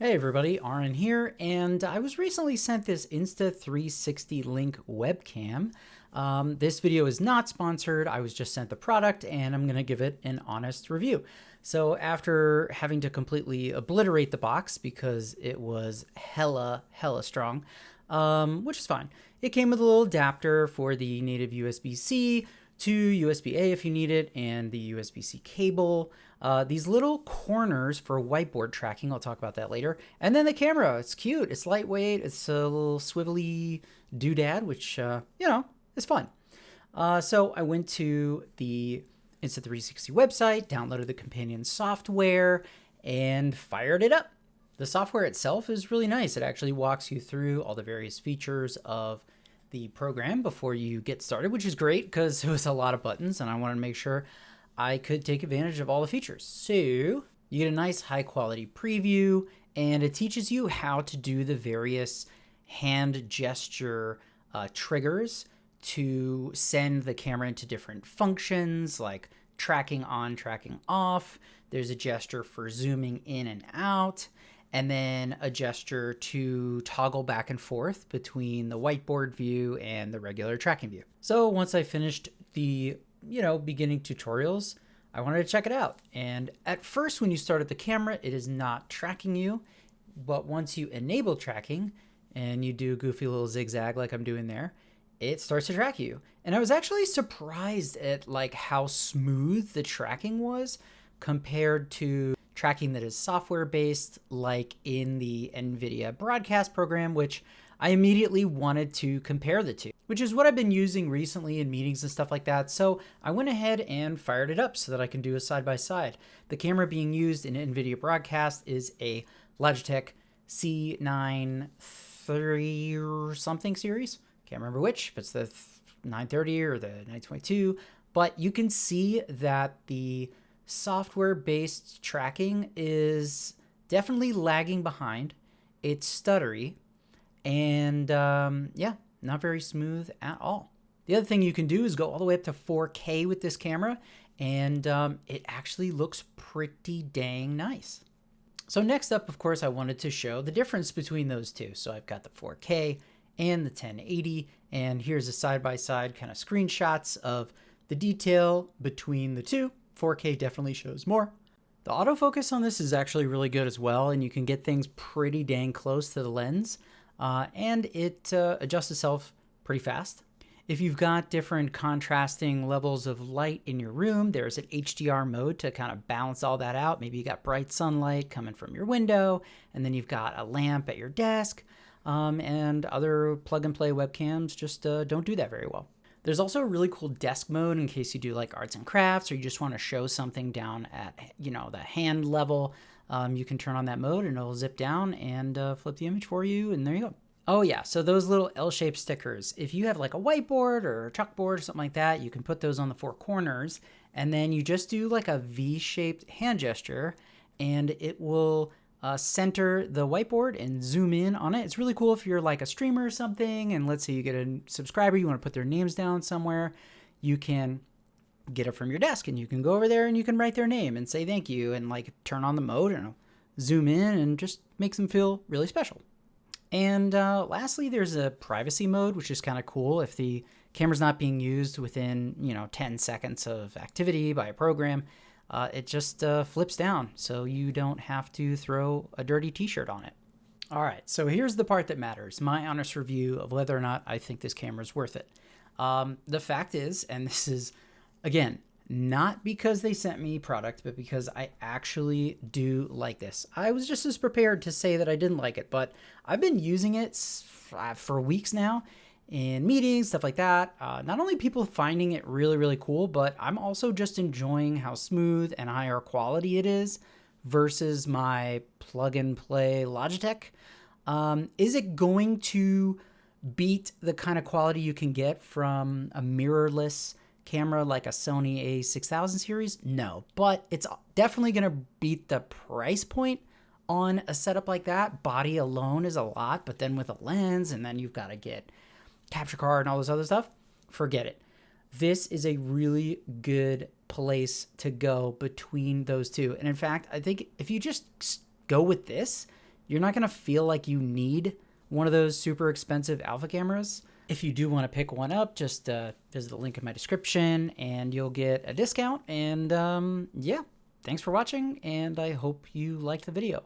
Hey everybody, Aaron here, and I was recently sent this Insta360 Link webcam. This video is not sponsored. I was just sent the product and I'm going to give it an honest review. So after having to completely obliterate the box because it was hella strong, which is fine. It came with a little adapter for the native USB-C to USB-A if you need it, and the USB-C cable. These little corners for whiteboard tracking, I'll talk about that later. And then the camera, it's cute, it's lightweight, it's a little swivelly doodad, which, is fun. So I went to the Insta360 website, downloaded the companion software, and fired it up. The software itself is really nice. It actually walks you through all the various features of the program before you get started, which is great because it was a lot of buttons and I wanted to make sure I could take advantage of all the features. So you get a nice high quality preview and it teaches you how to do the various hand gesture triggers to send the camera into different functions like tracking on, tracking off. There's a gesture for zooming in and out, and then a gesture to toggle back and forth between the whiteboard view and the regular tracking view. So once I finished the, beginning tutorials, I wanted to check it out. And at first, when you start at the camera, it is not tracking you. But once you enable tracking and you do a goofy little zigzag like I'm doing there, it starts to track you. And I was actually surprised at how smooth the tracking was compared to tracking that is software based, like in the NVIDIA broadcast program, which I immediately wanted to compare the two, which is what I've been using recently in meetings and stuff like that. So I went ahead and fired it up so that I can do a side by side. The camera being used in NVIDIA broadcast is a Logitech C930 or something series. Can't remember which, if it's the 930 or the 922, but you can see that the software-based tracking is definitely lagging behind. It's stuttery and not very smooth at all. The other thing you can do is go all the way up to 4K with this camera, and it actually looks pretty dang nice. So next up, of course, I wanted to show the difference between those two. So I've got the 4K and the 1080, and here's a side-by-side kind of screenshots of the detail between the two. 4K definitely shows more. The autofocus on this is actually really good as well, and you can get things pretty dang close to the lens, and it adjusts itself pretty fast. If you've got different contrasting levels of light in your room, there's an HDR mode to kind of balance all that out. Maybe you got bright sunlight coming from your window, and then you've got a lamp at your desk, and other plug-and-play webcams just don't do that very well. There's also a really cool desk mode in case you do like arts and crafts or you just want to show something down at, the hand level. You can turn on that mode and it'll zip down and flip the image for you. And there you go. Oh yeah, so those little L-shaped stickers, if you have like a whiteboard or a chalkboard or something like that, you can put those on the four corners and then you just do like a V-shaped hand gesture and it will center the whiteboard and zoom in on it. It's really cool if you're like a streamer or something, and let's say you get a subscriber, you want to put their names down somewhere, you can get it from your desk and you can go over there and you can write their name and say thank you and like turn on the mode and zoom in and just makes them feel really special. And lastly, there's a privacy mode, which is kind of cool. If the camera's not being used within 10 seconds of activity by a program, it just flips down so you don't have to throw a dirty t-shirt on it. All right, so here's the part that matters, my honest review of whether or not I think this camera is worth it. The fact is, and this is, again, not because they sent me product, but because I actually do like this. I was just as prepared to say that I didn't like it, but I've been using it for weeks now in meetings, stuff like that. Not only people finding it really cool, but I'm also just enjoying how smooth and higher quality it is versus my plug and play Logitech. Is it going to beat the kind of quality you can get from a mirrorless camera like a Sony a6000 series? No, but it's definitely going to beat the price point on a setup like that. Body alone is a lot, but then with a lens and then you've got to get capture card and all this other stuff, forget it. This is a really good place to go between those two. And in fact, I think if you just go with this, you're not going to feel like you need one of those super expensive alpha cameras. If you do want to pick one up, just visit the link in my description and you'll get a discount. And yeah, thanks for watching, and I hope you liked the video.